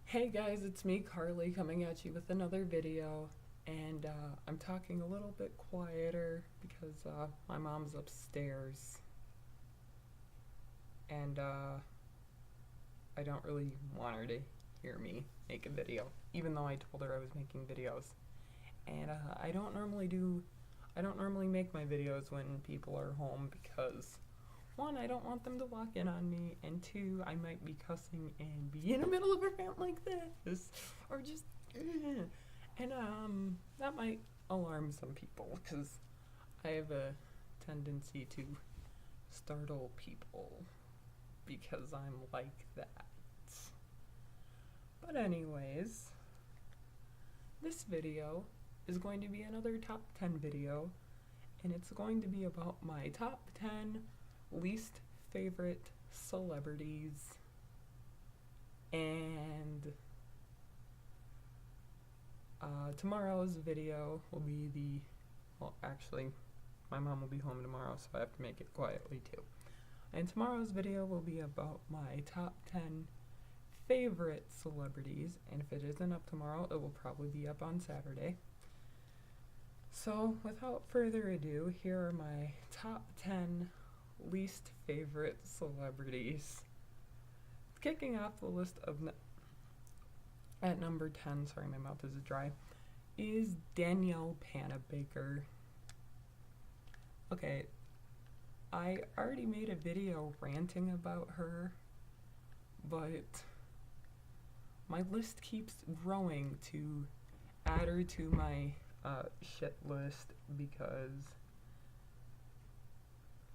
Hey guys, it's me, Carly, coming at you with another video. And I'm talking a little bit quieter because my mom's upstairs. And I don't really want her to hear me make a video, even though I told her I was making videos. And I don't normally make my videos when people are home because one, I don't want them to walk in on me, and two, I might be cussing and be in the middle of a rant like this, or just, and that might alarm some people because I have a tendency to startle people because I'm like that. But anyways, this video is going to be another top 10 video, and it's going to be about my top 10 least favorite celebrities. And tomorrow's video will be actually, my mom will be home tomorrow, so I have to make it quietly too. And tomorrow's video will be about my top 10 favorite celebrities, and if it isn't up tomorrow, it will probably be up on Saturday. So, without further ado, here are my top 10 least favorite celebrities. Kicking off the list at number 10, sorry, my mouth is dry, is Danielle Panabaker. Okay, I already made a video ranting about her, but my list keeps growing to add her to my shit list because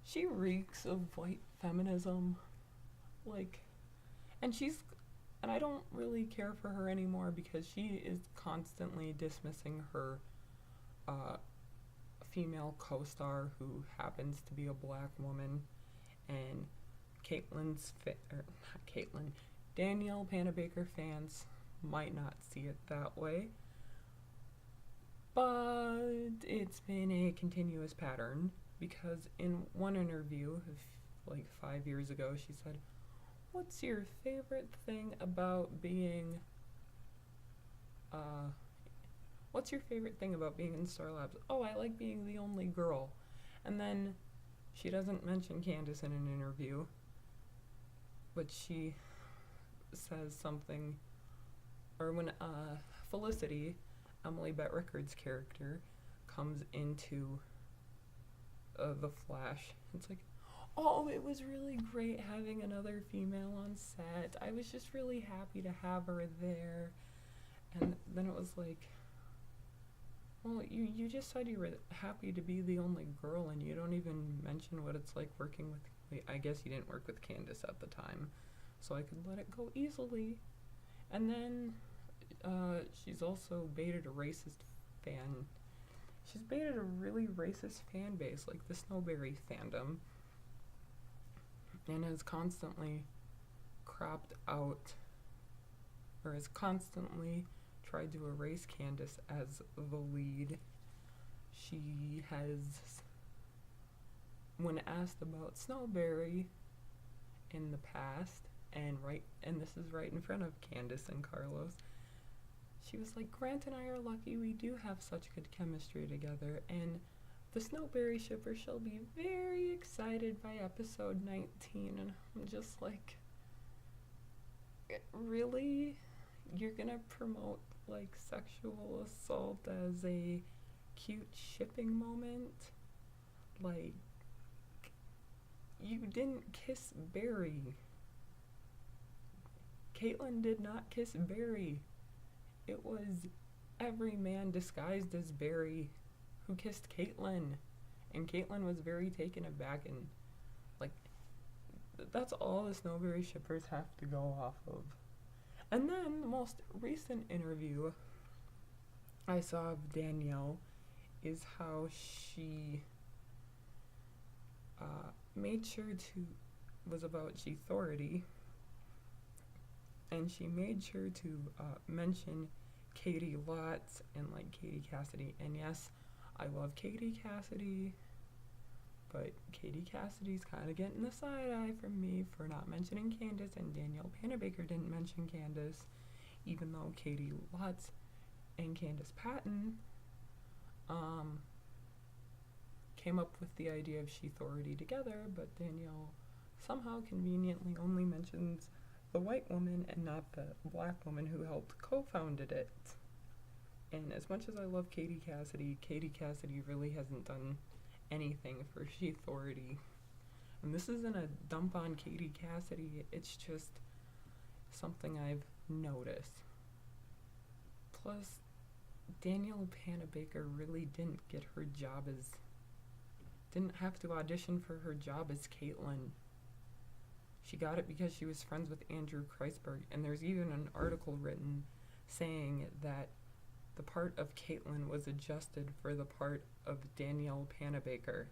she reeks of white feminism. Like, and I don't really care for her anymore because she is constantly dismissing her female co-star who happens to be a black woman, and Danielle Panabaker fans might not see it that way, but it's been a continuous pattern because in one interview, like 5 years ago, she said, "What's your favorite thing about being what's your favorite thing about being in Star Labs?" "Oh, I like being the only girl." And then she doesn't mention Candace in an interview, but she says something, or when Felicity, Emily Bett Rickard's character, comes into the Flash, it's like, "Oh, it was really great having another female on set. I was just really happy to have her there." And then it was like, well, you just said you were happy to be the only girl, and you don't even mention what it's like working with, I guess you didn't work with Candace at the time, so I could let it go easily. And then she's also baited a racist fan. She's baited a really racist fan base, like the Snowberry fandom, and has constantly cropped out, or has constantly tried to erase Candace as the lead. She has, when asked about Snowberry in the past, and this is right in front of Candace and Carlos, she was like, "Grant and I are lucky we do have such good chemistry together, and the Snowberry shippers shall be very excited by episode 19. And I'm just like, really? You're gonna promote like sexual assault as a cute shipping moment? Like, you didn't kiss Barry. Caitlyn did not kiss Barry. It was every man disguised as Barry who kissed Caitlyn, and Caitlyn was very taken aback, and like, that's all the Snowberry shippers have to go off of. And then the most recent interview I saw of Danielle is how she made sure to, was about G-Authority, and she made sure to mention Katie Lotz and like Katie Cassidy. And yes, I love Katie Cassidy, but Katie Cassidy's kind of getting the side eye from me for not mentioning Candace, and Danielle Panabaker didn't mention Candace, even though Katie Lotz and Candice Patton came up with the idea of She-Thority together, but Danielle somehow conveniently only mentions the white woman and not the black woman who helped co-founded it. And as much as I love Katie Cassidy really hasn't done anything for She-Thority. And this isn't a dump on Katie Cassidy, it's just something I've noticed. Plus, Danielle Panabaker really didn't have to audition for her job as Caitlyn. She got it because she was friends with Andrew Kreisberg, and there's even an article written saying that the part of Caitlyn was adjusted for the part of Danielle Panabaker.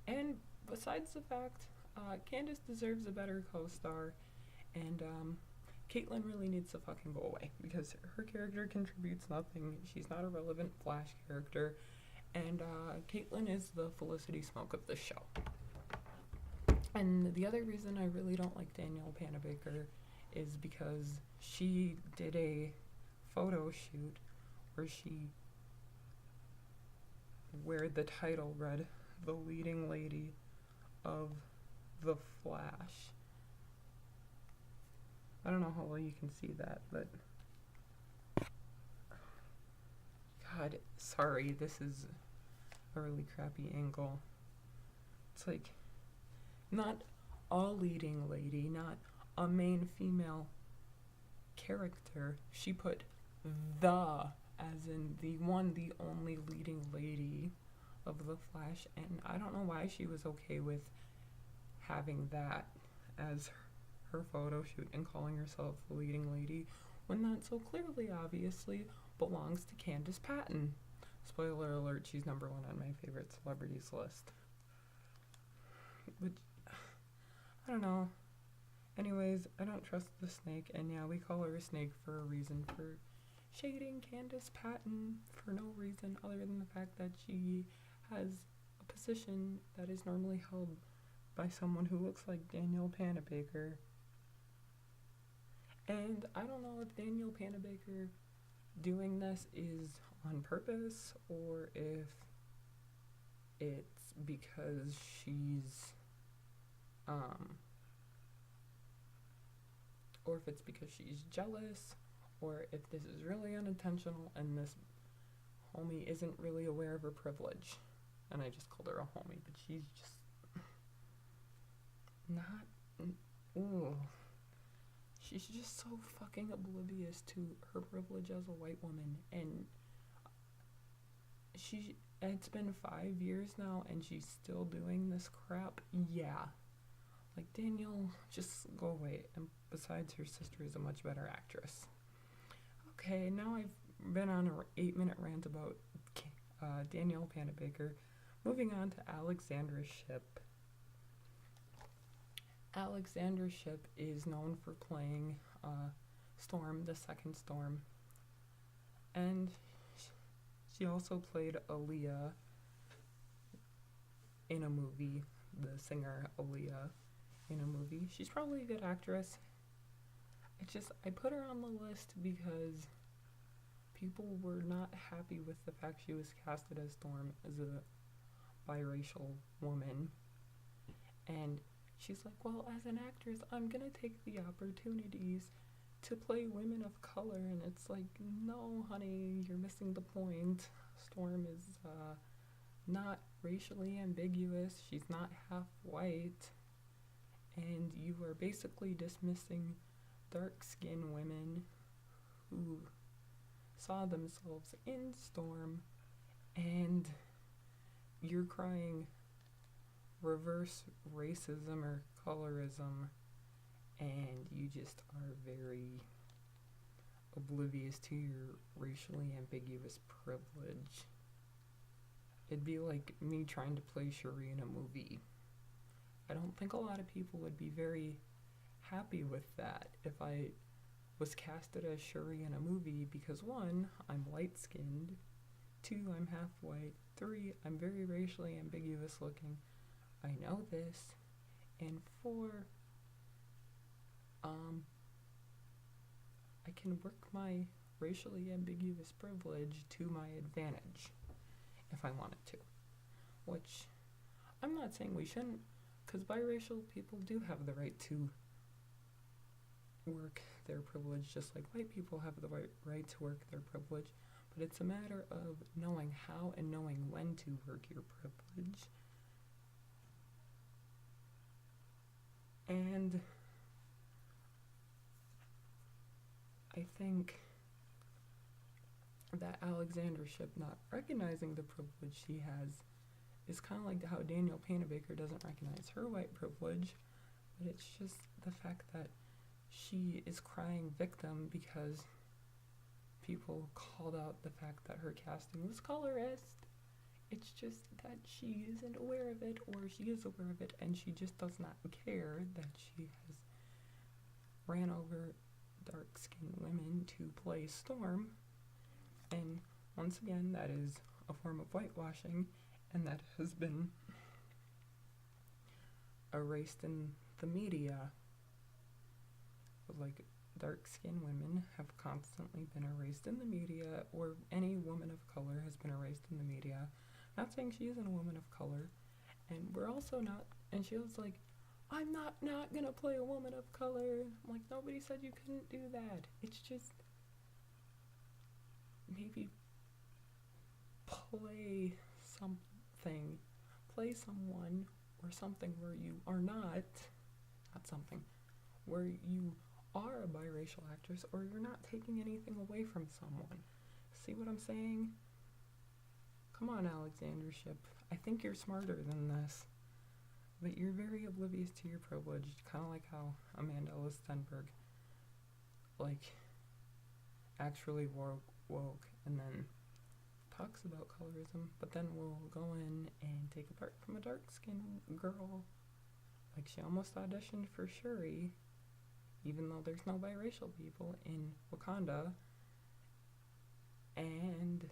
And besides the fact, Candice deserves a better co-star, and Caitlyn really needs to fucking go away because her character contributes nothing. She's not a relevant Flash character, and Caitlyn is the Felicity Smoke of the show. And the other reason I really don't like Danielle Panabaker is because she did a photo shoot where the title read "The Leading Lady of the Flash." I don't know how well you can see that, but God, sorry, this is a really crappy angle. It's like, not a leading lady, not a main female character. She put the, as in the one, the only leading lady of the Flash, and I don't know why she was okay with having that as her photo shoot and calling herself the leading lady when that so clearly, obviously, belongs to Candice Patton. Spoiler alert, she's number 1 on my favorite celebrities list. Which, I don't know. Anyways, I don't trust the snake, and yeah, we call her a snake for a reason, for shading Candice Patton for no reason other than the fact that she has a position that is normally held by someone who looks like Danielle Panabaker. And I don't know if Danielle Panabaker doing this is on purpose or if it's because she's jealous, or if this is really unintentional and this homie isn't really aware of her privilege. And I just called her a homie, but she's just not. Ooh. She's just so fucking oblivious to her privilege as a white woman, and it's been 5 years now and she's still doing this crap. Yeah. Like, Danielle, just go away. And besides, her sister is a much better actress. Okay, now I've been on an 8-minute rant about Danielle Panabaker. Moving on to Alexandra Shipp. Alexandra Shipp is known for playing Storm, the second Storm. And she also played Aaliyah in a movie, the singer Aaliyah in a movie. She's probably a good actress. I put her on the list because people were not happy with the fact she was casted as Storm as a biracial woman. And she's like, well, as an actress, I'm gonna take the opportunities to play women of color. And it's like, no, honey, you're missing the point. Storm is not racially ambiguous. She's not half white. And you are basically dismissing dark-skinned women who saw themselves in Storm, and you're crying reverse racism or colorism, and you just are very oblivious to your racially ambiguous privilege. It'd be like me trying to play Shuri in a movie. I don't think a lot of people would be very happy with that if I was casted as Shuri in a movie because 1, I'm light-skinned, 2, I'm half white, 3, I'm very racially ambiguous looking. I know this. And 4, I can work my racially ambiguous privilege to my advantage if I wanted to. Which, I'm not saying we shouldn't, because biracial people do have the right to work their privilege just like white people have the right to work their privilege, but it's a matter of knowing how and knowing when to work your privilege. And I think that Alexandra Shipp not recognizing the privilege she has is kind of like how Danielle Panabaker doesn't recognize her white privilege, but it's just the fact that she is crying victim because people called out the fact that her casting was colorist. It's just that she isn't aware of it, or she is aware of it and she just does not care that she has ran over dark-skinned women to play Storm. And once again, that is a form of whitewashing, and that has been erased in the media. Like, dark-skinned women have constantly been erased in the media, or any woman of color has been erased in the media. Not saying she isn't a woman of color, and we're also not, and she was like, I'm not gonna play a woman of color. I'm like, nobody said you couldn't do that. It's just, maybe play something, play someone or something where you are not something, where you are a biracial actress, or you're not taking anything away from someone. See what I'm saying? Come on, Alexandra Shipp. I think you're smarter than this, but you're very oblivious to your privilege, kind of like how Amanda Stenberg, like, actually woke and then talks about colorism, but then will go in and take a part from a dark-skinned girl. Like, she almost auditioned for Shuri, even though there's no biracial people in Wakanda, and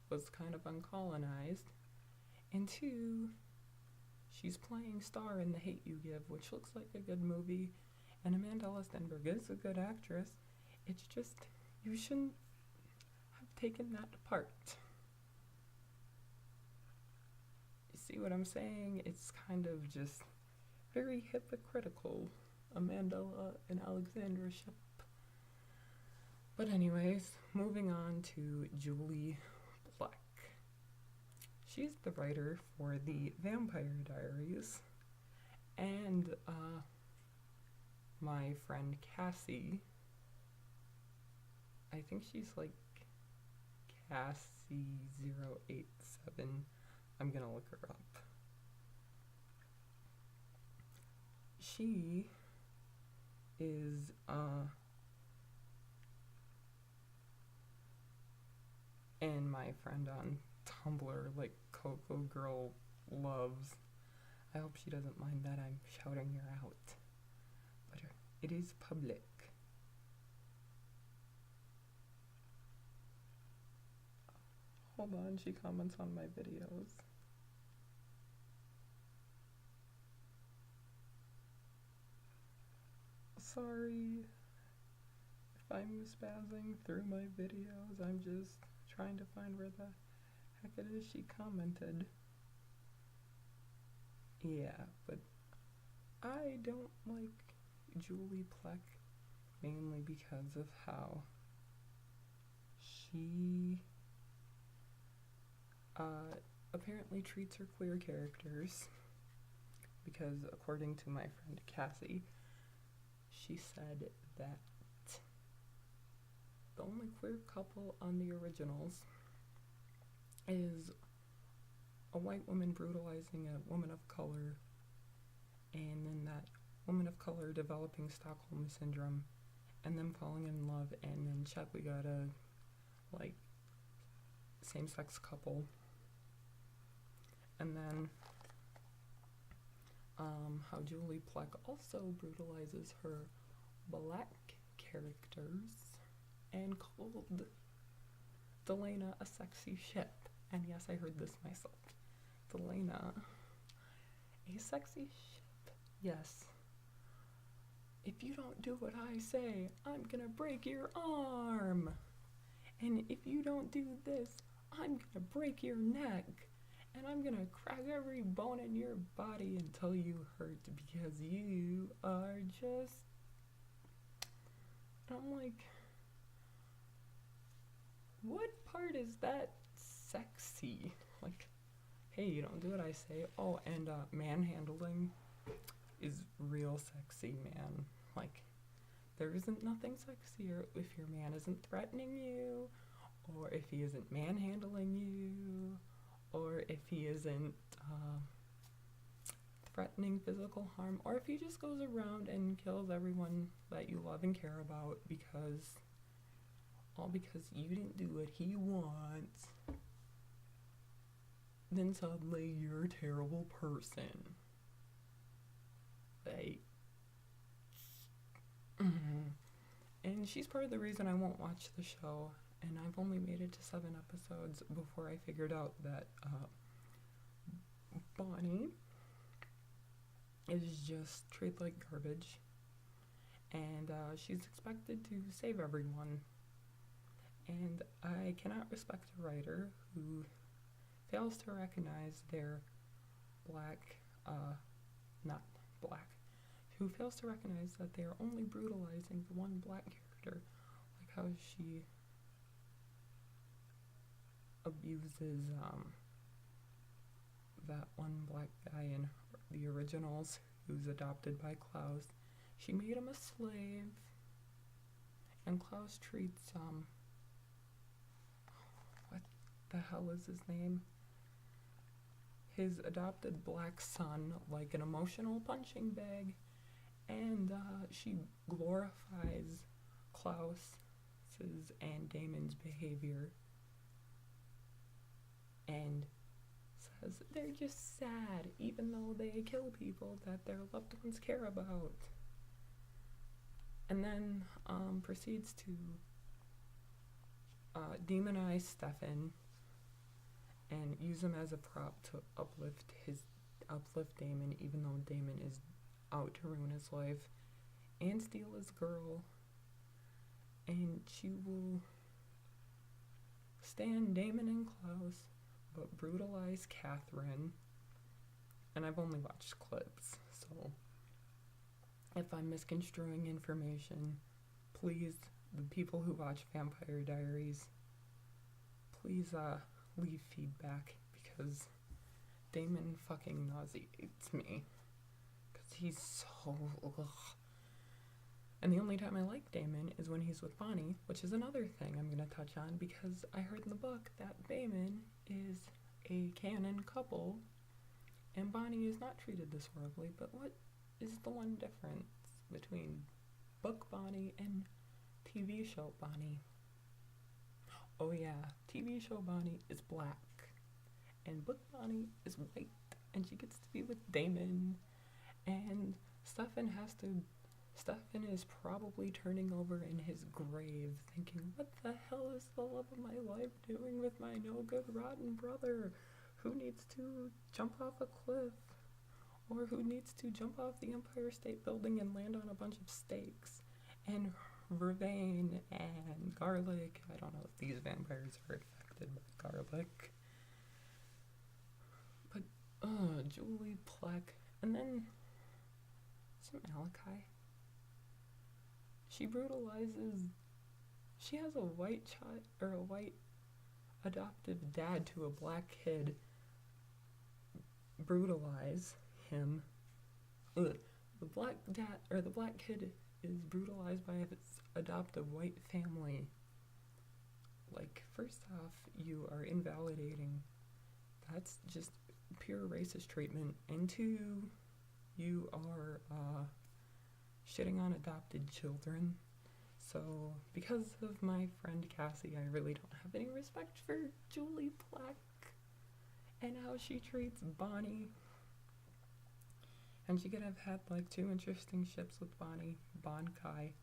was kind of uncolonized. And two, she's playing Star in The Hate U Give, which looks like a good movie, and Amanda Stenberg is a good actress. It's just, you shouldn't have taken that part. You see what I'm saying? It's kind of just very hypocritical, Amanda and Alexandra Shipp. But anyways, moving on to Julie Plec. She's the writer for the Vampire Diaries, and my friend Cassie, I think she's like Cassie087, I'm gonna look her up. She is and my friend on Tumblr, like Coco Girl loves. I hope she doesn't mind that I'm shouting her out, but it is public. Hold on, she comments on my videos. Sorry if I'm spazzing through my videos, I'm just trying to find where the heck it is she commented. Yeah, but I don't like Julie Plec mainly because of how she apparently treats her queer characters, because according to my friend Cassie, she said that the only queer couple on the originals is a white woman brutalizing a woman of color, and then that woman of color developing Stockholm Syndrome, and them falling in love, and then check, we got a, like, same-sex couple. And then how Julie Plec also brutalizes her black characters and called Delena a sexy ship. And yes, I heard this myself. Delena, a sexy ship. Yes. if you don't do what I say, I'm gonna break your arm. And if you don't do this, I'm gonna break your neck. And I'm gonna crack every bone in your body until you hurt because you are just. I'm like, what part is that sexy? Like, hey, you don't do what I say. Oh, and manhandling is real sexy, man. Like, there isn't nothing sexier if your man isn't threatening you, or if he isn't manhandling you, or if he isn't threatening physical harm, or if he just goes around and kills everyone that you love and care about all because you didn't do what he wants. Then suddenly you're a terrible person. Like, and she's part of the reason I won't watch the show. And I've only made it to 7 episodes before I figured out that Bonnie is just treated like garbage. And she's expected to save everyone. And I cannot respect a writer who fails to recognize their who fails to recognize that they are only brutalizing the one black character. Like how she abuses that one black guy in the originals who's adopted by Klaus. She made him a slave, and Klaus treats what the hell is his name? His adopted black son like an emotional punching bag, and she glorifies Klaus's and Damon's behavior and says they're just sad even though they kill people that their loved ones care about. And then proceeds to demonize Stefan and use him as a prop to uplift Damon, even though Damon is out to ruin his life and steal his girl. And she will stand Damon and Klaus, but brutalize Catherine. And I've only watched clips, so if I'm misconstruing information, please, the people who watch Vampire Diaries, please leave feedback, because Damon fucking nauseates me. Because he's so... ugh. And the only time I like Damon is when he's with Bonnie, which is another thing I'm going to touch on, because I heard in the book that Damon is a canon couple, and Bonnie is not treated this horribly. But what is the one difference between book Bonnie and TV show Bonnie? Oh yeah, TV show Bonnie is black, and book Bonnie is white, and she gets to be with Damon, and Stefan is probably turning over in his grave, thinking, what the hell is the love of my life doing with my no-good, rotten brother, who needs to jump off a cliff, or who needs to jump off the Empire State Building and land on a bunch of steaks, and vervain and garlic. I don't know if these vampires are affected by garlic. But, Julie Plec. And then some Malachi. She brutalizes. She has a white child, or a white adoptive dad to a black kid. Brutalize him. Ugh. The black dad, or the black kid, is brutalized by its adoptive white family. Like, first off, you are invalidating. That's just pure racist treatment. And two, you are shitting on adopted children. So, because of my friend Cassie, I really don't have any respect for Julie Plec and how she treats Bonnie. And she could have had like 2 interesting ships with Bonnie, Bon Kai,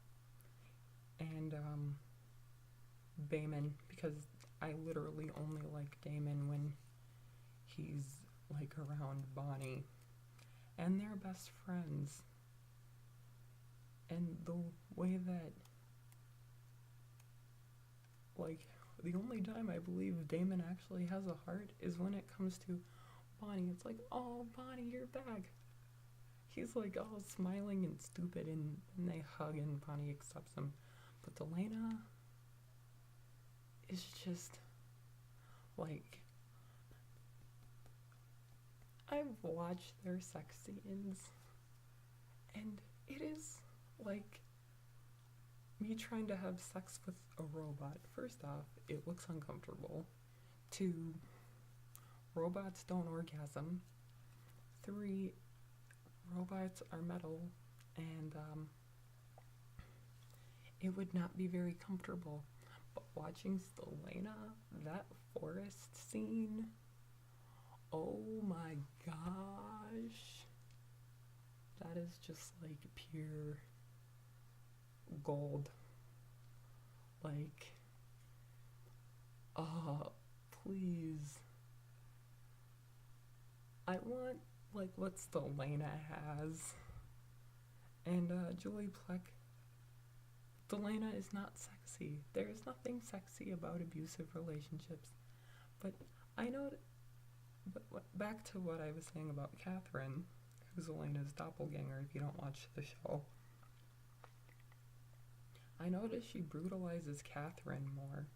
and Damon, because I literally only like Damon when he's like around Bonnie, and they're best friends. And the way that, like, the only time I believe Damon actually has a heart is when it comes to Bonnie. It's like, oh, Bonnie, you're back. He's like all smiling and stupid, and they hug, and Bonnie accepts him. But Delana is just like, I've watched their sex scenes, and it is like me trying to have sex with a robot. First off, it looks uncomfortable. 2, robots don't orgasm. 3, robots are metal, and it would not be very comfortable. But watching Stelena, that forest scene, oh my gosh, that is just like pure gold. Like, please. I want like what Stelena has. And Julie Plec, Delana is not sexy. There is nothing sexy about abusive relationships. But I know, back to what I was saying about Catherine, who's Elena's doppelganger if you don't watch the show. I notice she brutalizes Catherine more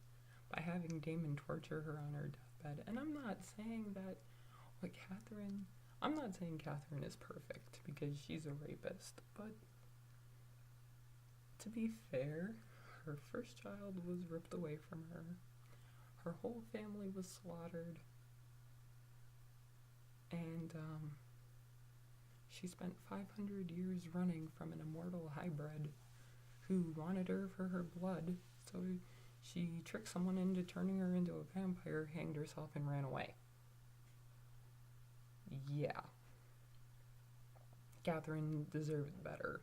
by having Damon torture her on her deathbed. And I'm not saying that I'm not saying Catherine is perfect because she's a rapist, but to be fair, her first child was ripped away from her. Her whole family was slaughtered. And she spent 500 years running from an immortal hybrid who wanted her for her blood, so she tricked someone into turning her into a vampire, hanged herself, and ran away. Yeah. Catherine deserved better.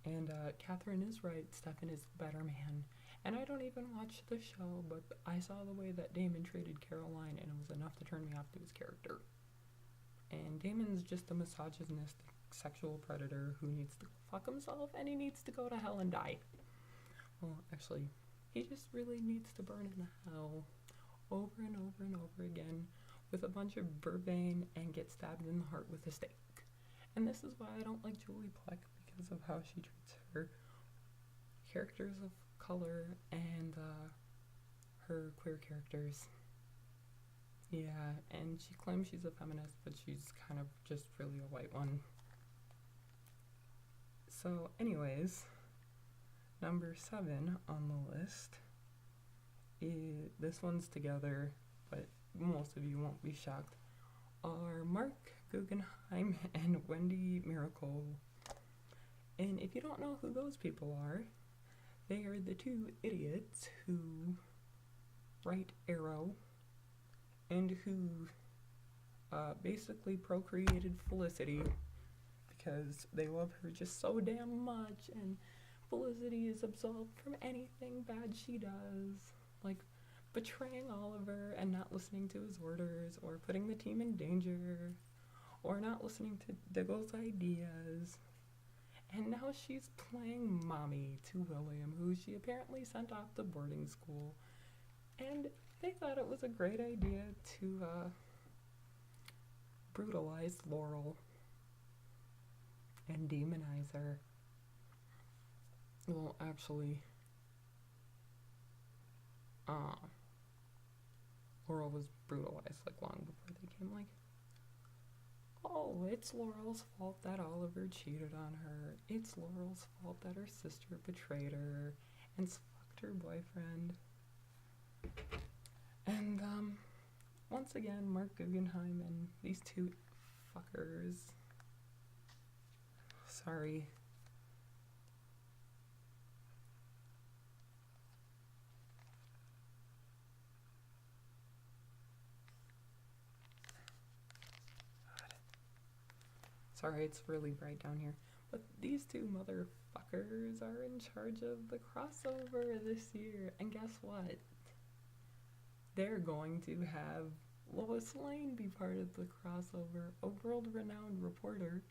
And Catherine is right, Stefan is the better man. And I don't even watch the show, but I saw the way that Damon treated Caroline, and it was enough to turn me off to his character. And Damon's just a misogynistic sexual predator who needs to fuck himself, and he needs to go to hell and die. Well, actually, he just really needs to burn in hell over and over and over again with a bunch of vervain and get stabbed in the heart with a stake. And this is why I don't like Julie Plec, because of how she treats her characters of color and her queer characters. Yeah, and she claims she's a feminist, but she's kind of just really a white one. So anyways, number 7 on the list is, this one's together, but most of you won't be shocked, are Mark Guggenheim and Wendy Miracle. And if you don't know who those people are, they are the 2 idiots who write Arrow and who basically procreated Felicity because they love her just so damn much, and Felicity is absolved from anything bad she does, like betraying Oliver and not listening to his orders, or putting the team in danger, or not listening to Diggle's ideas. And now she's playing mommy to William, who she apparently sent off to boarding school. And they thought it was a great idea to brutalize Laurel and demonize her. Well, actually, Laurel was brutalized like long before they came. Like, oh, it's Laurel's fault that Oliver cheated on her. It's Laurel's fault that her sister betrayed her and fucked her boyfriend. And once again, Mark Guggenheim and these 2 fuckers. Sorry. Sorry, it's really bright down here. But these 2 motherfuckers are in charge of the crossover this year. And guess what? They're going to have Lois Lane be part of the crossover, a world-renowned reporter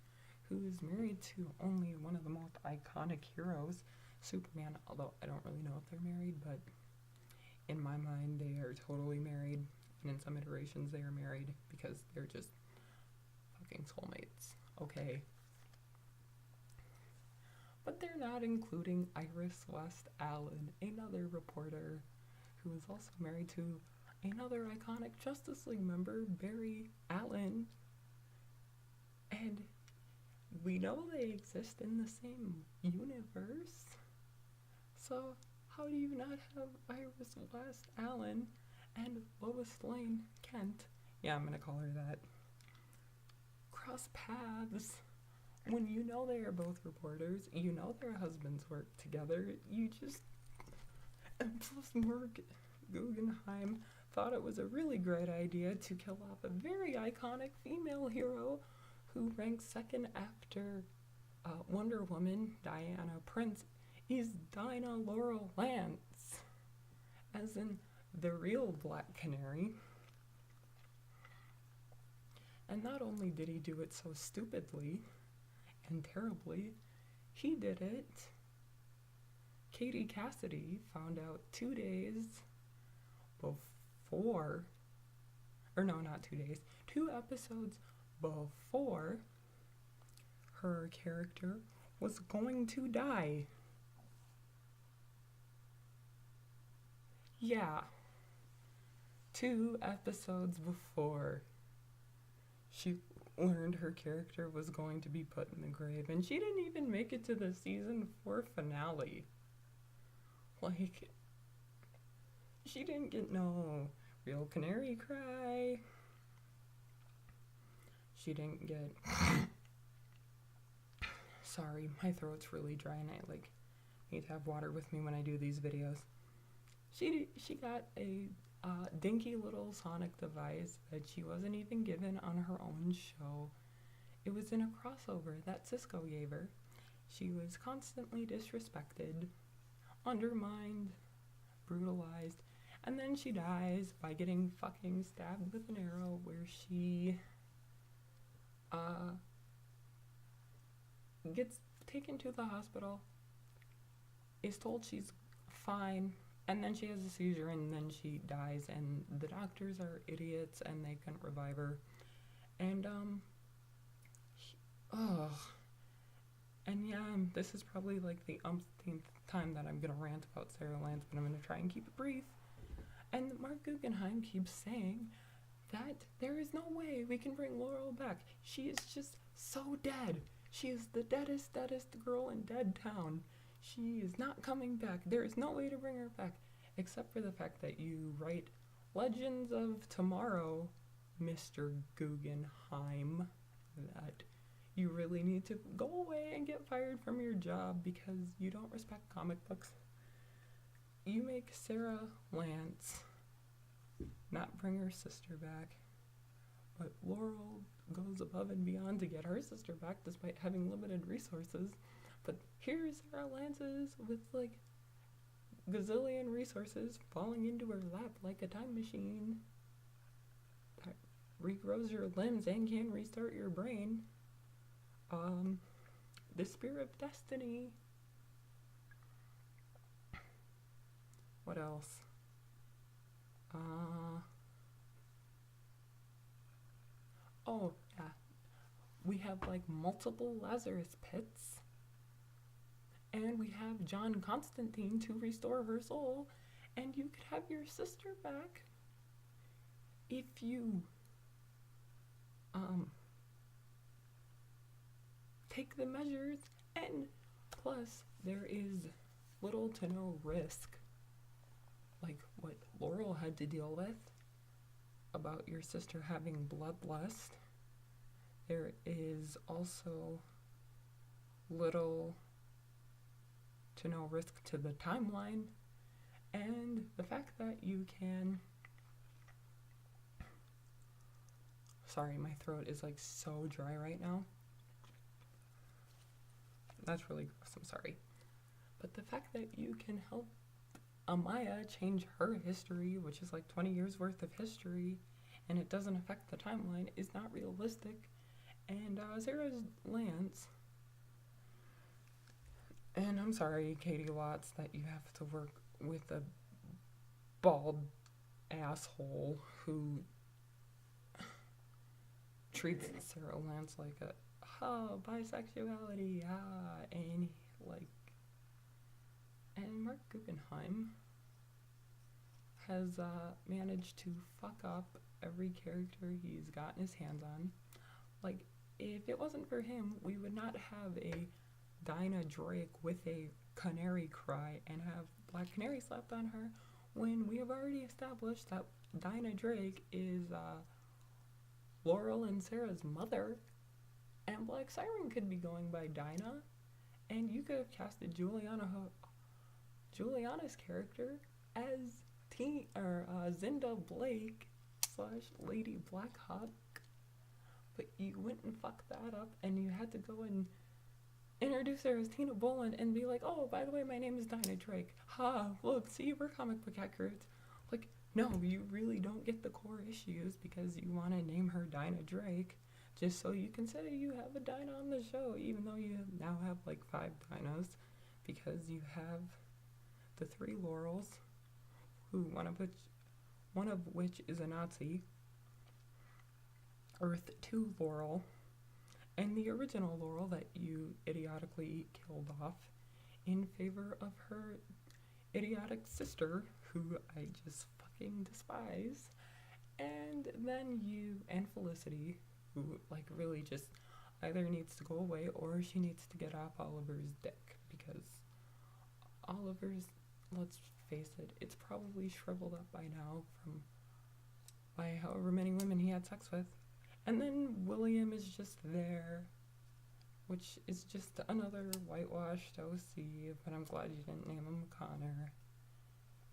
who is married to only one of the most iconic heroes, Superman, although I don't really know if they're married, but in my mind they are totally married, and in some iterations they are married because they're just fucking soulmates, okay? But they're not including Iris West Allen, another reporter who is also married to another iconic Justice League member, Barry Allen. And we know they exist in the same universe. So how do you not have Iris West Allen and Lois Lane Kent, yeah, I'm gonna call her that, cross paths when you know they are both reporters, you know their husbands work together, you just... And plus Mark Guggenheim thought it was a really great idea to kill off a very iconic female hero who ranks second after Wonder Woman, Diana Prince, is Dinah Laurel Lance, as in the real Black Canary. And not only did he do it so stupidly and terribly, he did it. Katie Cassidy found out 2 days before, or no, not 2 days, 2 episodes before her character was going to die. Yeah, 2 episodes before she learned her character was going to be put in the grave, and she didn't even make it to the season 4 finale. Like, she didn't get no real canary cry. She didn't get... Sorry, my throat's really dry and I need to have water with me when I do these videos. She got a dinky little sonic device that she wasn't even given on her own show. It was in a crossover that Cisco gave her. She was constantly disrespected, undermined, brutalized, and then she dies by getting fucking stabbed with an arrow, where she gets taken to the hospital, is told she's fine, and then she has a seizure, and then she dies, and the doctors are idiots, and they couldn't revive her. And, and yeah, this is probably like the umpteenth time that I'm gonna rant about Sarah Lance, but I'm gonna try and keep it brief. And Mark Guggenheim keeps saying that there is no way we can bring Laurel back. She is just so dead. She is the deadest girl in Dead Town. She is not coming back. There is no way to bring her back, except for the fact that you write Legends of Tomorrow, Mr. Guggenheim, that you really need to go away and get fired from your job because you don't respect comic books. You make Sarah Lance not bring her sister back, but Laurel goes above and beyond to get her sister back despite having limited resources. But here's Sarah Lance's with like gazillion resources falling into her lap like a time machine that regrows your limbs and can restart your brain. The Spear of Destiny. What else? Oh, yeah. We have like multiple Lazarus pits. And we have John Constantine to restore her soul. And you could have your sister back if you take the measures. And plus, there is little to no risk, like what Laurel had to deal with about your sister having bloodlust. There is also little to no risk to the timeline, and the fact that you can... Sorry, my throat is like so dry right now. That's really gross, I'm sorry. But the fact that you can help Amaya change her history, which is like 20 years worth of history, and it doesn't affect the timeline, is not realistic. And Sarah's Lance. And I'm sorry, Katie Watts, that you have to work with a bald asshole who treats Sarah Lance like a bisexuality, and like, and Mark Guggenheim has managed to fuck up every character he's gotten his hands on. Like, if it wasn't for him, we would not have a Dinah Drake with a canary cry and have Black Canary slapped on her when we have already established that Dinah Drake is Laurel and Sarah's mother, and Black Siren could be going by Dinah, and you could have casted Juliana's character as Zinda Blake / Lady Blackhawk, but you went and fucked that up, and you had to go and introduce her as Tina Boland and be like, oh, by the way, my name is Dinah Drake. Look, see, we're comic book accurate. Like, no, you really don't get the core issues because you want to name her Dinah Drake just so you can say you have a Dinah on the show, even though you now have like 5 Dinahs, because you have the 3 Laurels, one of which is a Nazi, Earth 2 Laurel, and the original Laurel that you idiotically killed off in favor of her idiotic sister, who I just fucking despise. And then and Felicity, who like really just either needs to go away or she needs to get off Oliver's dick, because Oliver's, let's face it, it's probably shriveled up by now by however many women he had sex with. And then William is just there, which is just another whitewashed OC, but I'm glad you didn't name him Connor.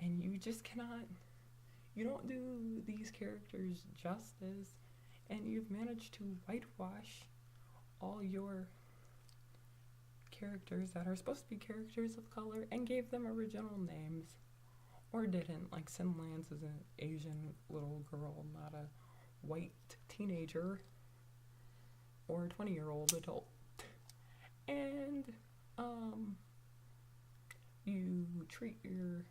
And you just cannot, you don't do these characters justice, and you've managed to whitewash all your characters that are supposed to be characters of color and gave them original names. Or didn't, like Sin Lance is an Asian little girl, not a white teenager or 20-year-old adult. And you treat your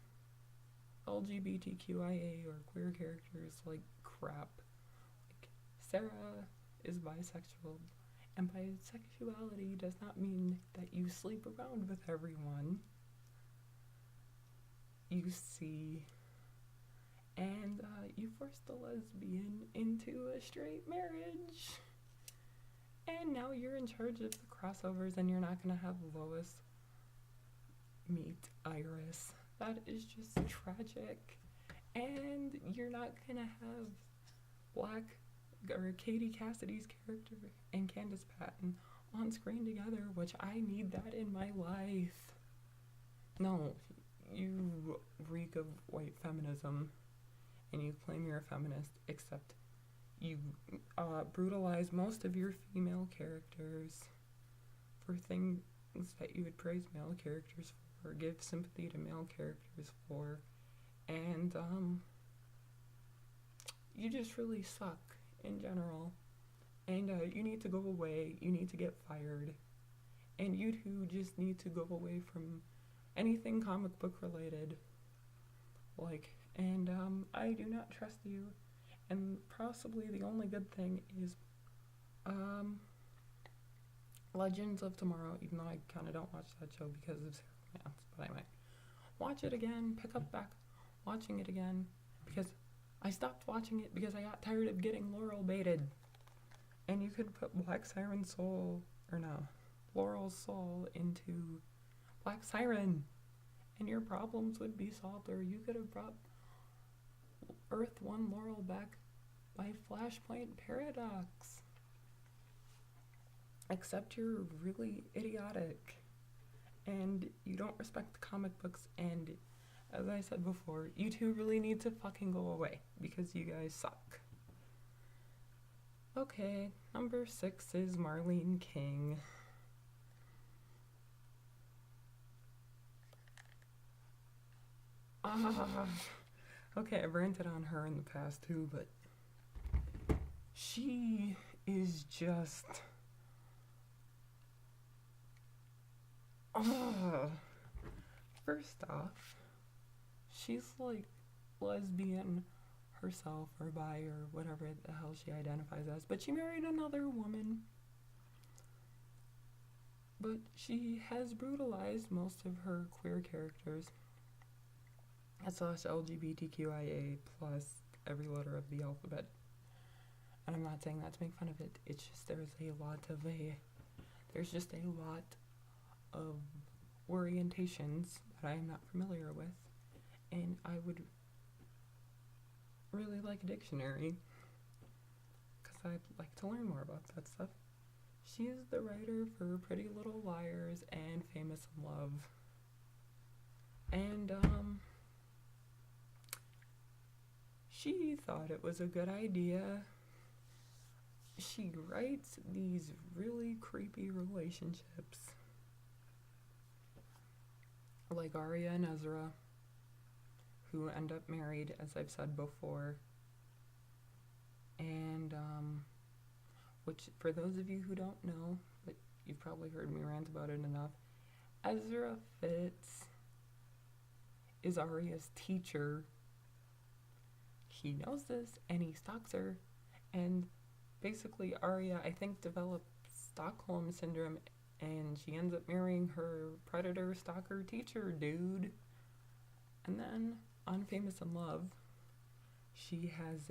LGBTQIA or queer characters like crap. Like, Sarah is bisexual, and bisexuality does not mean that you sleep around with everyone you see, and you forced a lesbian into a straight marriage, and now you're in charge of the crossovers, and you're not gonna have Lois meet Iris. That is just tragic. And you're not gonna have Katie Cassidy's character and Candice Patton on screen together, which I need that in my life. No, you reek of white feminism, and you claim you're a feminist, except you brutalize most of your female characters for things that you would praise male characters for, give sympathy to male characters for, and you just really suck in general, and you need to go away, you need to get fired, and you two just need to go away from anything comic book related, like, and I do not trust you, and possibly the only good thing is Legends of Tomorrow, even though I kind of don't watch that show because of Sarah Lance, but I might watch it again, pick up back watching it again, because I stopped watching it because I got tired of getting Laurel baited. And you could put Black Siren's soul, or no, Laurel's soul into Black Siren, and your problems would be solved. Or you could have brought Earth 1 Laurel back by Flashpoint Paradox. Except you're really idiotic, and you don't respect the comic books, and as I said before, you two really need to fucking go away, because you guys suck. Okay, number 6 is Marlene King. Okay, I've ranted on her in the past too, but she is just Oh, first off, she's like lesbian herself or bi or whatever the hell she identifies as, but she married another woman. But she has brutalized most of her queer characters / LGBTQIA plus every letter of the alphabet. And I'm not saying that to make fun of it. It's just there's just a lot of orientations that I am not familiar with, and I would really like a dictionary because I'd like to learn more about that stuff. She is the writer for Pretty Little Liars and Famous in Love. And she thought it was a good idea. She writes these really creepy relationships, like Arya and Ezra, who end up married, as I've said before. And which, for those of you who don't know, but you've probably heard me rant about it enough, Ezra Fitz is Arya's teacher. He knows this, and he stalks her, and basically Arya, I think, develops Stockholm Syndrome, and she ends up marrying her predator stalker teacher dude. And then, on Famous in Love, she has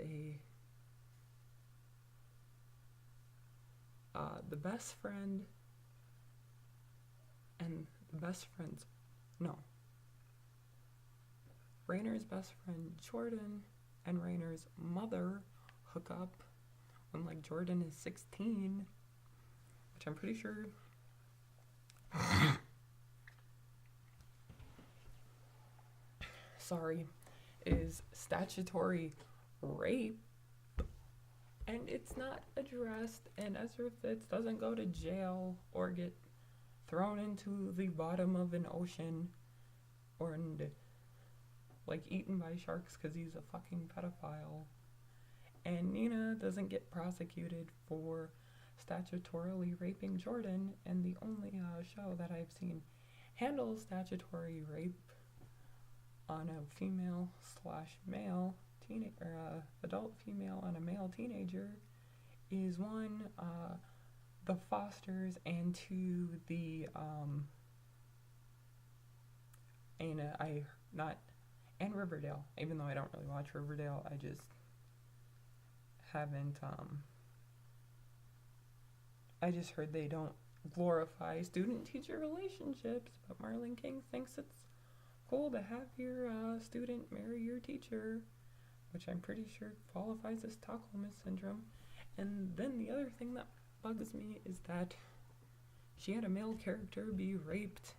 the best friend, and the best friend's, no, Raynor's best friend Jordan and Raynor's mother hook up when, like, Jordan is 16, which I'm pretty sure is statutory rape, and it's not addressed, and Ezra Fitz doesn't go to jail or get thrown into the bottom of an ocean or like eaten by sharks because he's a fucking pedophile. And Nina doesn't get prosecuted for statutorily raping Jordan, and the only show that I've seen handle statutory rape on a female / male adult female and a male teenager is one, The Fosters, and two, the and Riverdale. Even though I don't really watch Riverdale, I just haven't I just heard they don't glorify student-teacher relationships, but Marlon King thinks it's cool to have your student marry your teacher, which I'm pretty sure qualifies as Stockholm Syndrome. And then the other thing that bugs me is that she had a male character be raped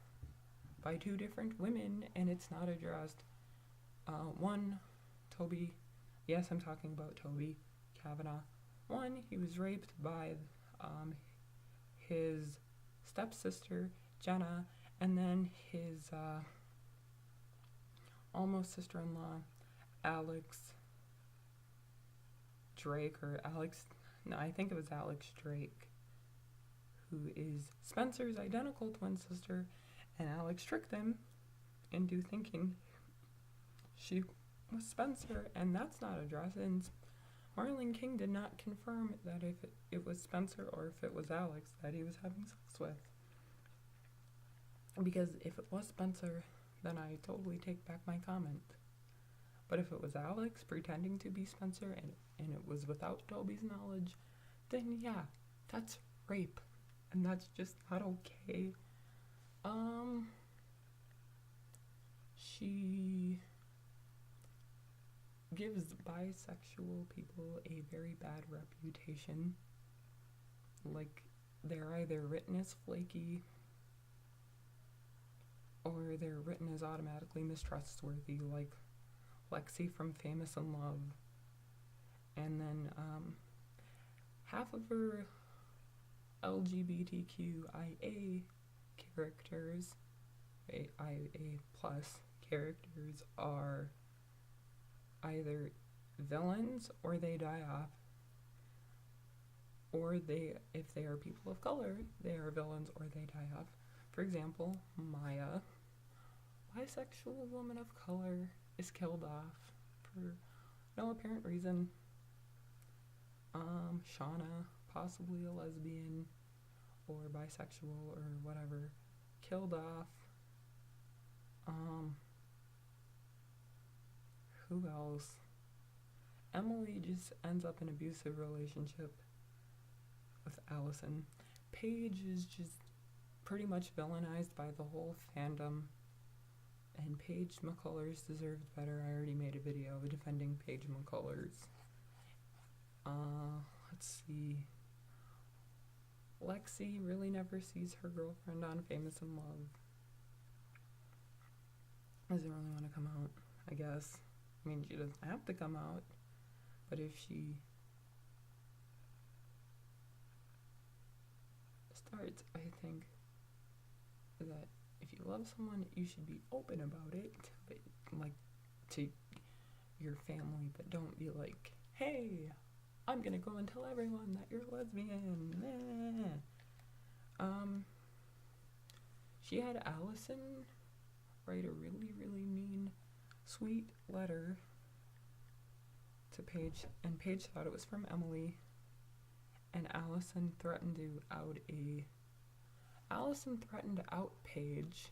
by two different women, and it's not addressed. One, Toby, yes, I'm talking about Toby Kavanaugh. One, he was raped by his stepsister, Jenna, and then his almost sister-in-law, Alex Drake, I think it was Alex Drake, who is Spencer's identical twin sister, and Alex tricked them into thinking she was Spencer, and that's not addressed. And Marlon King did not confirm that if it was Spencer or if it was Alex that he was having sex with. Because if it was Spencer, then I totally take back my comment. But if it was Alex pretending to be Spencer and it was without Toby's knowledge, then yeah, that's rape. And that's just not okay. She gives bisexual people a very bad reputation. Like, they're either written as flaky or they're written as automatically mistrustworthy, like Lexi from Famous in Love. And then half of her LGBTQIA characters, IA plus characters, are either villains or they die off, or if they are people of color, they are villains or they die off. For example, Maya, bisexual woman of color, is killed off for no apparent reason. Shauna, possibly a lesbian or bisexual or whatever, killed off. Who else? Emily just ends up in an abusive relationship with Allison. Paige is just pretty much villainized by the whole fandom. And Paige McCullers deserved better. I already made a video defending Paige McCullers. Let's see. Lexi really never sees her girlfriend on Famous in Love. Doesn't really want to come out, I guess. I mean, she doesn't have to come out, but if she starts, I think that if you love someone, you should be open about it, but like to your family, but don't be like, hey, I'm gonna go and tell everyone that you're lesbian. She had Allison write a really, really mean, sweet letter to Paige, and Paige thought it was from Emily, and Allison threatened to out Paige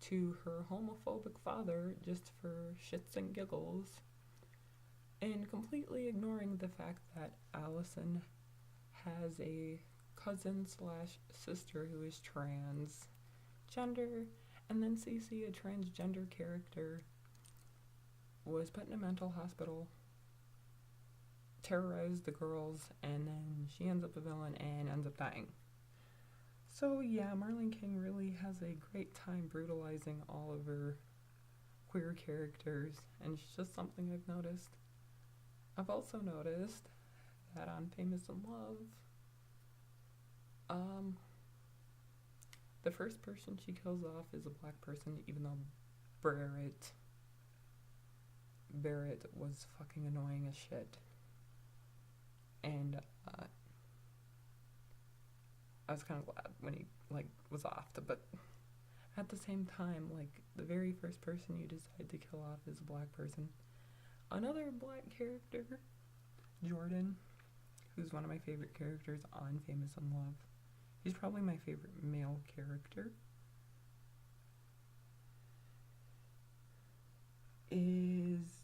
to her homophobic father just for shits and giggles, and completely ignoring the fact that Allison has a cousin / sister who is transgender, and then Cece, a transgender character, was put in a mental hospital, terrorized the girls, and then she ends up a villain and ends up dying. So yeah, Marlene King really has a great time brutalizing all of her queer characters, and it's just something I've noticed. I've also noticed that on Famous in Love, the first person she kills off is a black person, even though Barrett was fucking annoying as shit. And I was kind of glad when he was off, but at the same time, the very first person you decide to kill off is a black person. Another black character, Jordan, who's one of my favorite characters on Famous in Love. He's probably my favorite male character. Is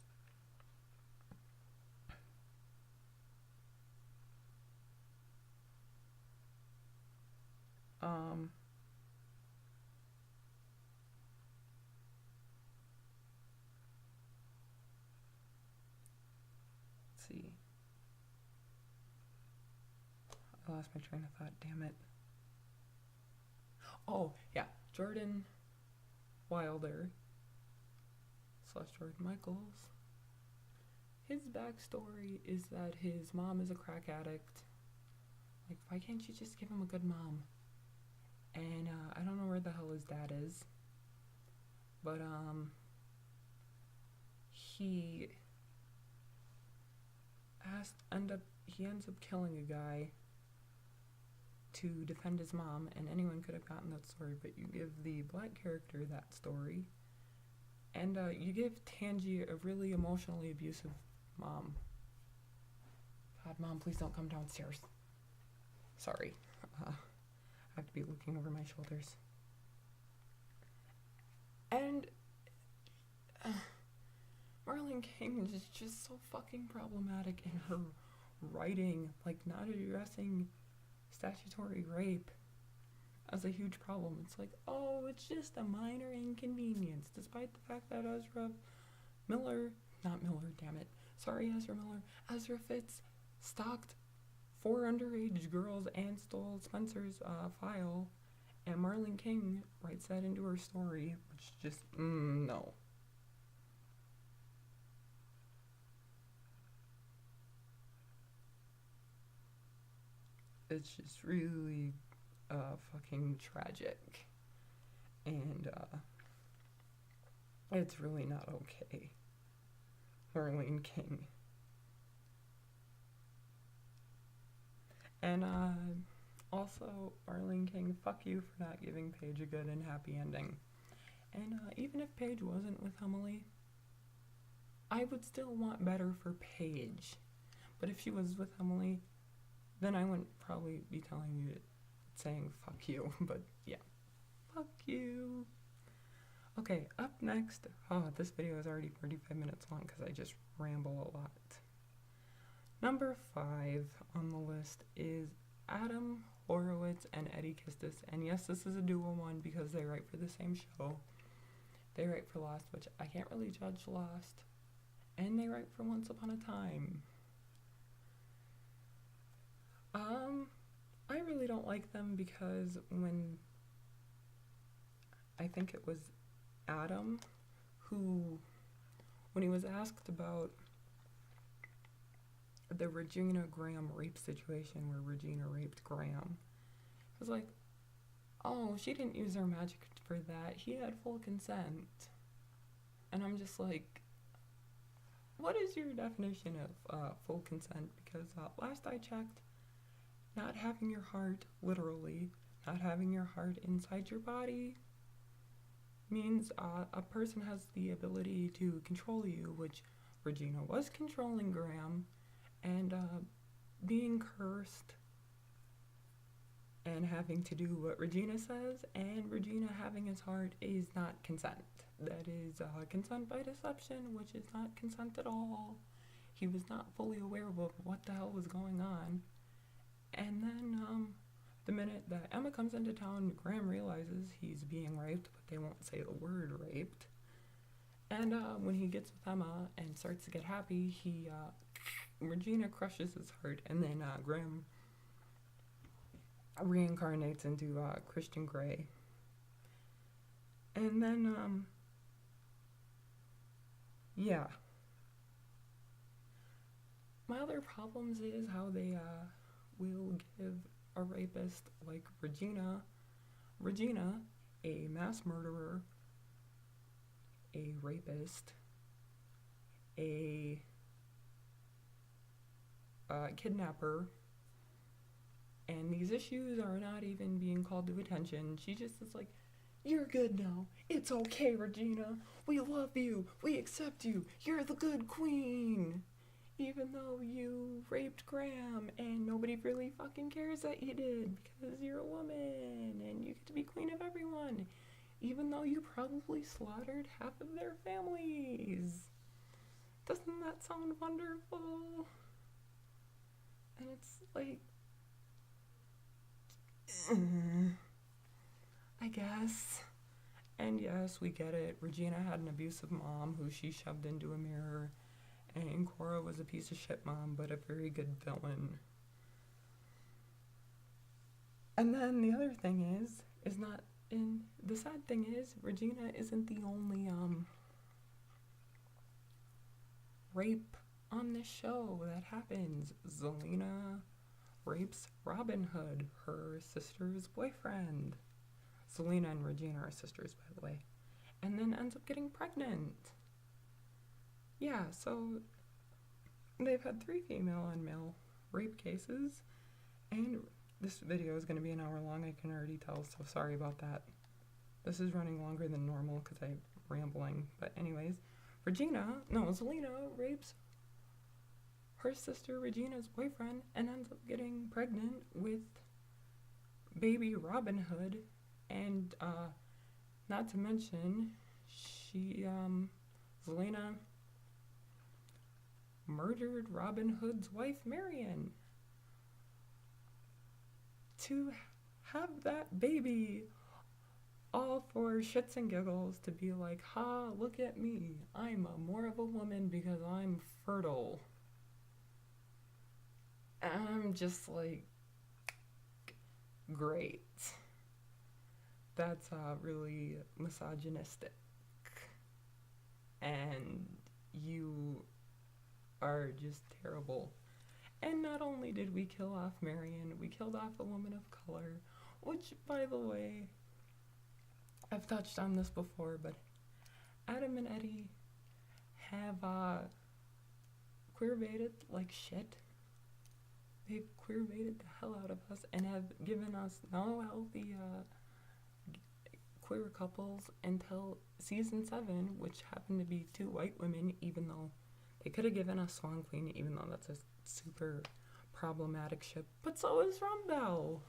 let's see. I lost my train of thought, damn it. Oh, yeah, Jordan Wilder / Jordan Michaels. His backstory is that his mom is a crack addict. Why can't you just give him a good mom? And I don't know where the hell his dad is, but he ends up killing a guy to defend his mom, and anyone could have gotten that story, but you give the black character that story, and you give Tangi a really emotionally abusive mom. God, Mom, please don't come downstairs. Sorry. I have to be looking over my shoulders. And Marlene King is just so fucking problematic in her writing, not addressing statutory rape as a huge problem. It's it's just a minor inconvenience, despite the fact that Ezra Fitz stalked 4 underage girls and stole Spencer's file, and Marlene King writes that into her story, which just, no. It's just really fucking tragic, and it's really not okay. Marlene King. And Also, Arlene King, fuck you for not giving Paige a good and happy ending. And even if Paige wasn't with Emily, I would still want better for Paige. But if she was with Emily, then I wouldn't probably be telling you, saying fuck you. But yeah, fuck you. Okay, up next. Oh, this video is already 45 minutes long because I just ramble a lot. Number 5 on the list is Adam Horowitz and Eddie Kistis. And yes, this is a dual one because they write for the same show. They write for Lost, which I can't really judge Lost. And they write for Once Upon a Time. I really don't like them because when I think it was Adam who, when he was asked about the Regina Graham rape situation where Regina raped Graham, he was like, oh, she didn't use her magic for that. He had full consent. And I'm just like, what is your definition of full consent? Because last I checked, not having your heart, literally, not having your heart inside your body means a person has the ability to control you, which Regina was controlling Graham, and being cursed and having to do what Regina says, and Regina having his heart is not consent. That is consent by deception, which is not consent at all. He was not fully aware of what the hell was going on. And then the minute that Emma comes into town, Graham realizes he's being raped, but they won't say the word raped. And when he gets with Emma and starts to get happy, Regina crushes his heart, and then Graham reincarnates into Christian Grey. And then, yeah. My other problems is how they will give a rapist like Regina, a mass murderer, a rapist, a kidnapper, and these issues are not even being called to attention. She just is like, you're good now. It's okay, Regina. We love you. We accept you. You're the good queen. Even though you raped Graham and nobody really fucking cares that you did because you're a woman and you get to be queen of everyone. Even though you probably slaughtered half of their families. Doesn't that sound wonderful? And it's like, I guess. And yes, we get it. Regina had an abusive mom who she shoved into a mirror. And Cora was a piece of shit mom, but a very good villain. And then the other thing is not, and the sad thing is, Regina isn't the only rape on this show that happens. Zelena rapes Robin Hood, her sister's boyfriend. Zelena and Regina are sisters, by the way. And then ends up getting pregnant. Yeah, so they've had 3 female and male rape cases, and this video is going to be an hour long, I can already tell, so sorry about that. This is running longer than normal because I'm rambling, but anyways, Zelena rapes her sister Regina's boyfriend and ends up getting pregnant with baby Robin Hood, and not to mention, Zelena murdered Robin Hood's wife, Marion, to have that baby, all for shits and giggles, to be like, ha, look at me, I'm more of a woman because I'm fertile. And I'm just like, great. That's really misogynistic. And you are just terrible. And not only did we kill off Marion, we killed off a woman of color, which, by the way, I've touched on this before, but Adam and Eddie have queer-baited like shit. they've queer baited the hell out of us and have given us no healthy queer couples until season 7, which happened to be 2 white women, even though they could have given us Swan Queen, even though that's a super problematic ship. But so is Rumbell,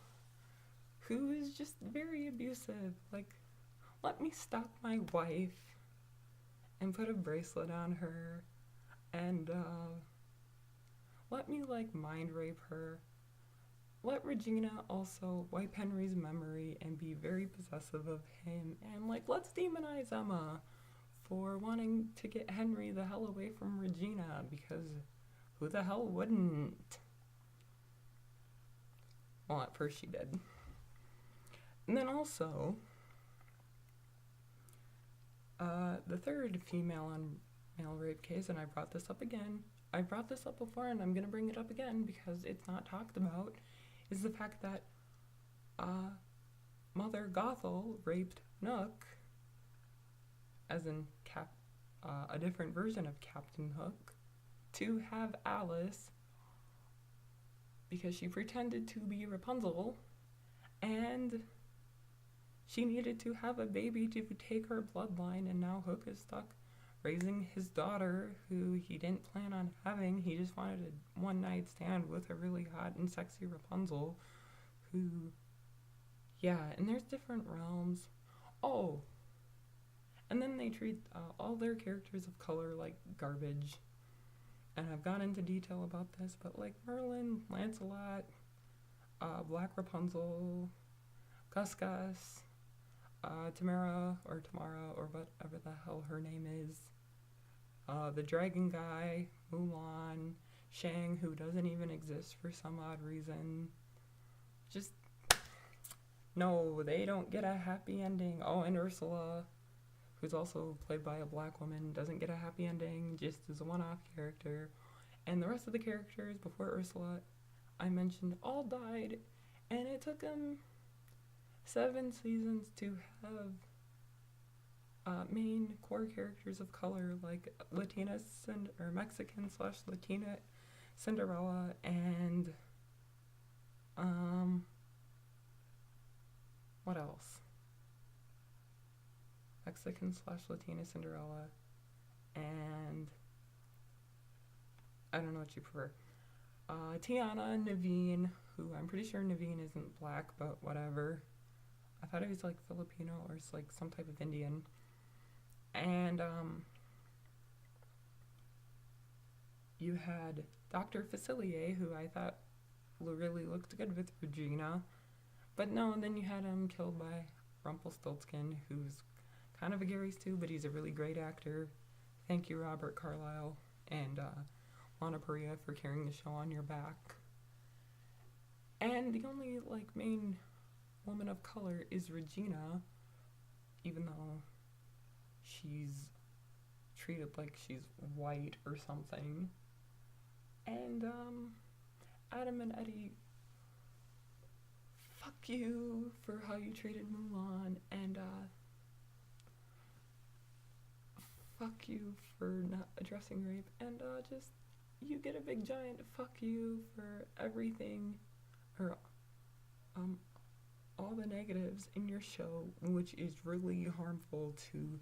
who is just very abusive. Like, let me stalk my wife and put a bracelet on her and let me like mind rape her. Let Regina also wipe Henry's memory and be very possessive of him, and like let's demonize Emma for wanting to get Henry the hell away from Regina, because who the hell wouldn't? Well, at first she did. And then also, the third female on male rape case, and I brought this up again. I brought this up before and I'm going to bring it up again because it's not talked about, is the fact that Mother Gothel raped Nook, as in a different version of Captain Hook, to have Alice because she pretended to be Rapunzel and she needed to have a baby to take her bloodline, and now Hook is stuck raising his daughter, who he didn't plan on having. He just wanted a one-night stand with a really hot and sexy Rapunzel, who, yeah, and there's different realms. Oh, and then they treat all their characters of color like garbage. And I've gone into detail about this, but like Merlin, Lancelot, Black Rapunzel, Gus, Tamara, or whatever the hell her name is, the dragon guy, Mulan, Shang, who doesn't even exist for some odd reason. Just, no, they don't get a happy ending. Oh, and Ursula, who's also played by a black woman, doesn't get a happy ending, just as a one-off character. And the rest of the characters before Ursula, I mentioned, all died, and it took them 7 seasons to have main core characters of color like Mexican/Latina Cinderella and what else? Mexican/Latina Cinderella and I don't know what you prefer. Tiana and Naveen, who I'm pretty sure Naveen isn't black, but whatever. I thought he was like Filipino or like some type of Indian. And you had Dr. Facilier, who I thought really looked good with Regina. But no, and then you had him killed by Rumpelstiltskin, who's kind of a Gary Stu, but he's a really great actor. Thank you, Robert Carlyle and Lana Parrilla, for carrying the show on your back. And the only like main woman of color is Regina, even though she's treated like she's white or something. And Adam and Eddie, fuck you for how you treated Mulan, and fuck you for not addressing rape, and just you get a big giant fuck you for everything, or all the negatives in your show, which is really harmful to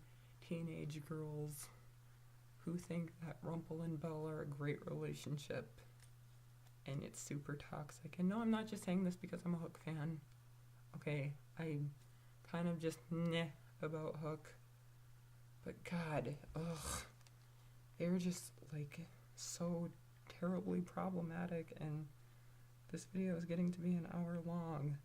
teenage girls who think that Rumple and Belle are a great relationship, and it's super toxic. And no, I'm not just saying this because I'm a Hook fan. Okay, I kind of just meh about Hook, but God, ugh, they're just like so terribly problematic, and this video is getting to be an hour long.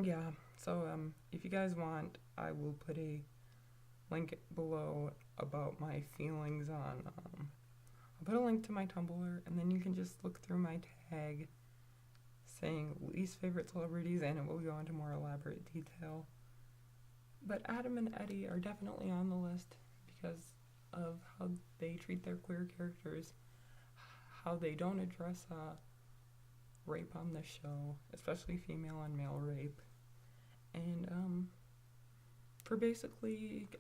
Yeah, so if you guys want, I will put a link below about my feelings on, I'll put a link to my Tumblr, and then you can just look through my tag saying least favorite celebrities, and it will go into more elaborate detail. But Adam and Eddie are definitely on the list because of how they treat their queer characters, how they don't address rape on the show, especially female on male rape, and for basically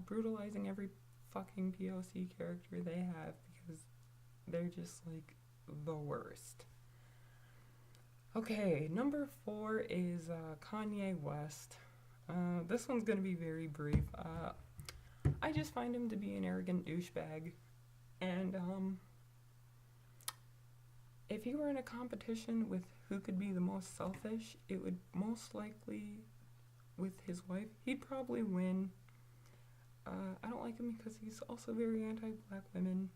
brutalizing every fucking POC character they have, because They're just like the worst. Okay, number 4 is Kanye West. This one's gonna be very brief. I just find him to be an arrogant douchebag. And if he were in a competition with who could be the most selfish, it would most likely with his wife. He'd probably win. I don't like him because he's also very anti-black women.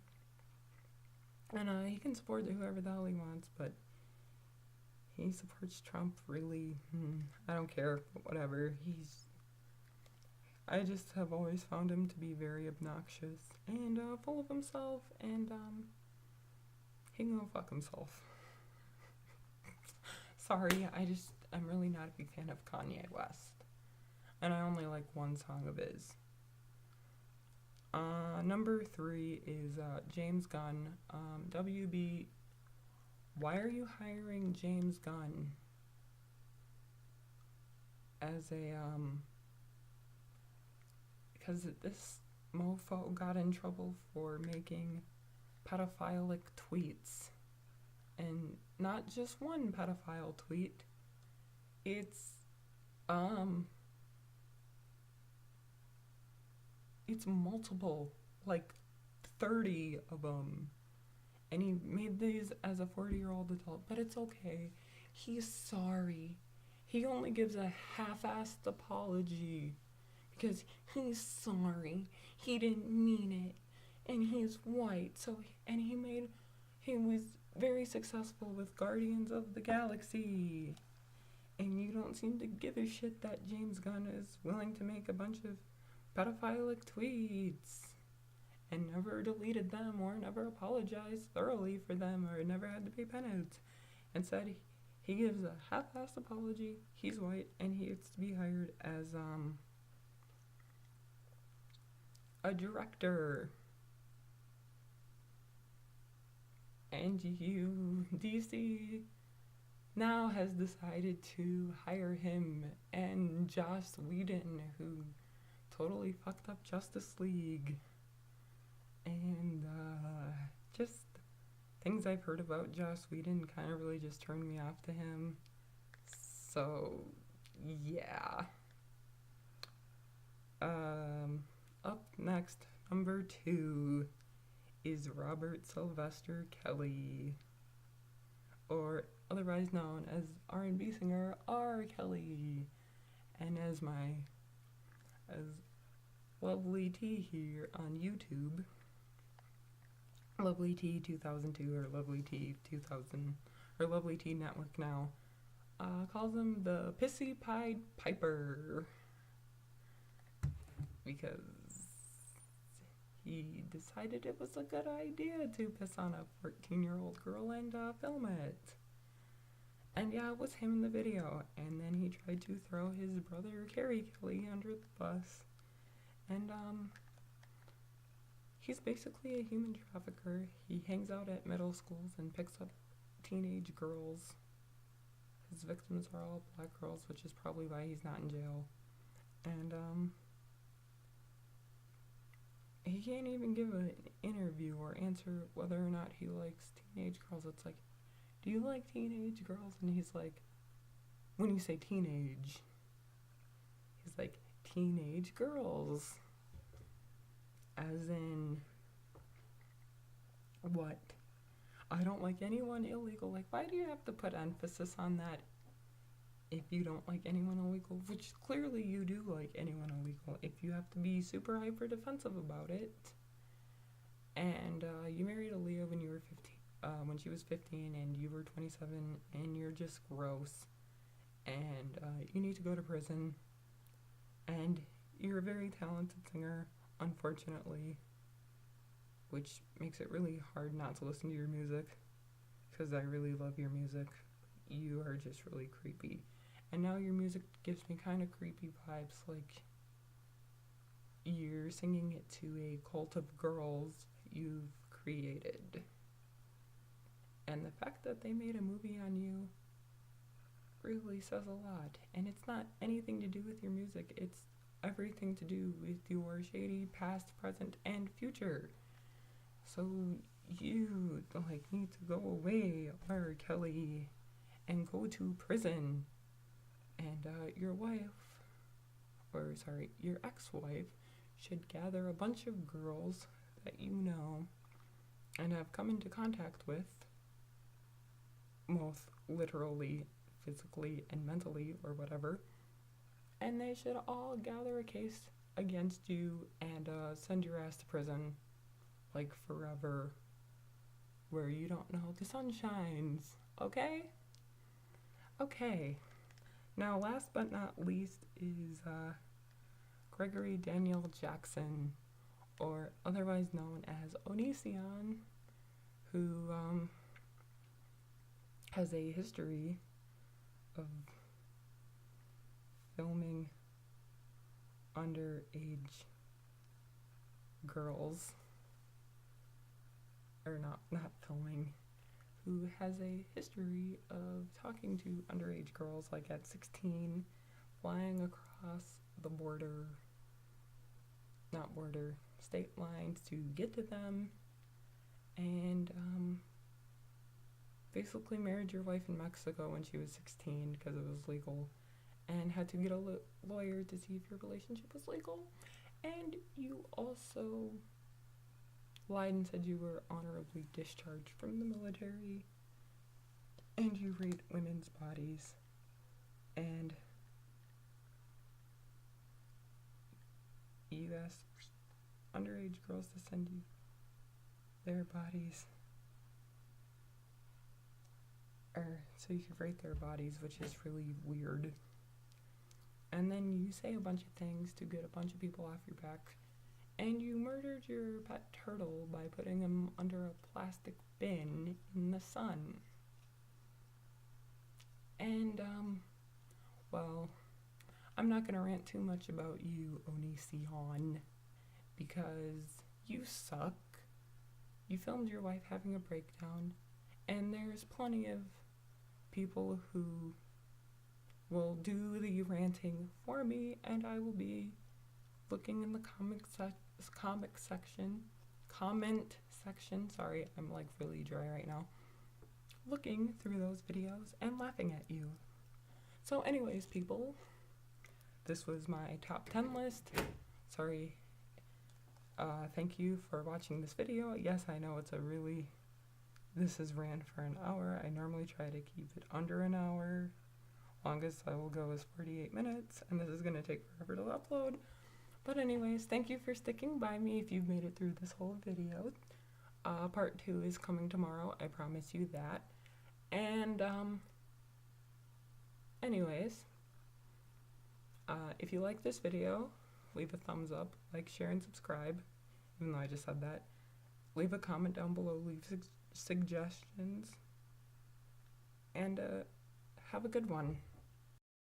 And he can support whoever the hell he wants, but he supports Trump really. I don't care, but whatever. I just have always found him to be very obnoxious and full of himself, and he can go fuck himself. Sorry, I'm really not a big fan of Kanye West. And I only like one song of his. Number 3 is James Gunn. WB, why are you hiring James Gunn as a, because this mofo got in trouble for making pedophilic tweets. And not just one pedophile tweet. It's multiple, like 30 of them. And he made these as a 40-year-old adult, but it's okay. He's sorry. He only gives a half-assed apology because he's sorry. He didn't mean it. And he's white, and he was very successful with Guardians of the Galaxy. And you don't seem to give a shit that James Gunn is willing to make a bunch of pedophilic tweets and never deleted them or never apologized thoroughly for them or never had to pay penance. Instead, he gives a half-assed apology. He's white and he gets to be hired as a director. And DC now has decided to hire him and Joss Whedon, who totally fucked up Justice League. And just things I've heard about Joss Whedon kind of really just turned me off to him. So, yeah. Up next, number 2 is Robert Sylvester Kelly, or otherwise known as R&B singer R. Kelly, and as Lovely T here on YouTube, Lovely T 2002 or Lovely T 2000 or Lovely T Network now calls him the Pissy Pied Piper because he decided it was a good idea to piss on a 14-year-old girl and film it. And yeah, it was him in the video. And then he tried to throw his brother Carrie Kelly under the bus. And he's basically a human trafficker. He hangs out at middle schools and picks up teenage girls. His victims are all black girls, which is probably why he's not in jail. And he can't even give an interview or answer whether or not he likes teenage girls. It's like, do you like teenage girls? And he's like, when you say teenage, he's like, teenage girls. As in, what? I don't like anyone illegal. Like, why do you have to put emphasis on that if you don't like anyone illegal? Which clearly you do like anyone illegal if you have to be super hyper defensive about it. And you married Aaliyah when you were 15, when she was 15 and you were 27, and you're just gross. And you need to go to prison. And you're a very talented singer, unfortunately, which makes it really hard not to listen to your music, because I really love your music. You are just really creepy. And now your music gives me kind of creepy vibes, like you're singing it to a cult of girls you've created. And the fact that they made a movie on you really says a lot. And it's not anything to do with your music, it's everything to do with your shady past, present, and future. So you like need to go away, R. Kelly, and go to prison. And your wife, or sorry, your ex-wife, should gather a bunch of girls that you know and have come into contact with, both literally, physically, and mentally, or whatever, and they should all gather a case against you and send your ass to prison, like forever, where you don't know the sun shines. Okay? Okay. Now, last but not least is Gregory Daniel Jackson, or otherwise known as Onision, who has a history of filming underage girls, or not filming, who has a history of talking to underage girls, like at 16, flying across the state lines to get to them, and basically married your wife in Mexico when she was 16 because it was legal, and had to get a lawyer to see if your relationship was legal. And you also lied and said you were honorably discharged from the military, and you read women's bodies, and you asked underage girls to send you their bodies, or so you could rate their bodies, which is really weird. And then you say a bunch of things to get a bunch of people off your back, and you murdered your pet turtle by putting him under a plastic bin in the sun. And well, I'm not gonna rant too much about you, Onision, because you suck. You filmed your wife having a breakdown, and there's plenty of people who will do the ranting for me, and I will be looking in the comment section, sorry, I'm like really dry right now, looking through those videos and laughing at you. So anyways, people, this was my top 10 list. Sorry. Thank you for watching this video. Yes, I know this has ran for an hour. I normally try to keep it under an hour. Longest I will go is 48 minutes, and this is going to take forever to upload. But anyways, thank you for sticking by me if you've made it through this whole video. Part 2 is coming tomorrow, I promise you that. And, anyways, if you like this video, leave a thumbs up, like, share, and subscribe, even though I just said that. Leave a comment down below, leave suggestions, and have a good one.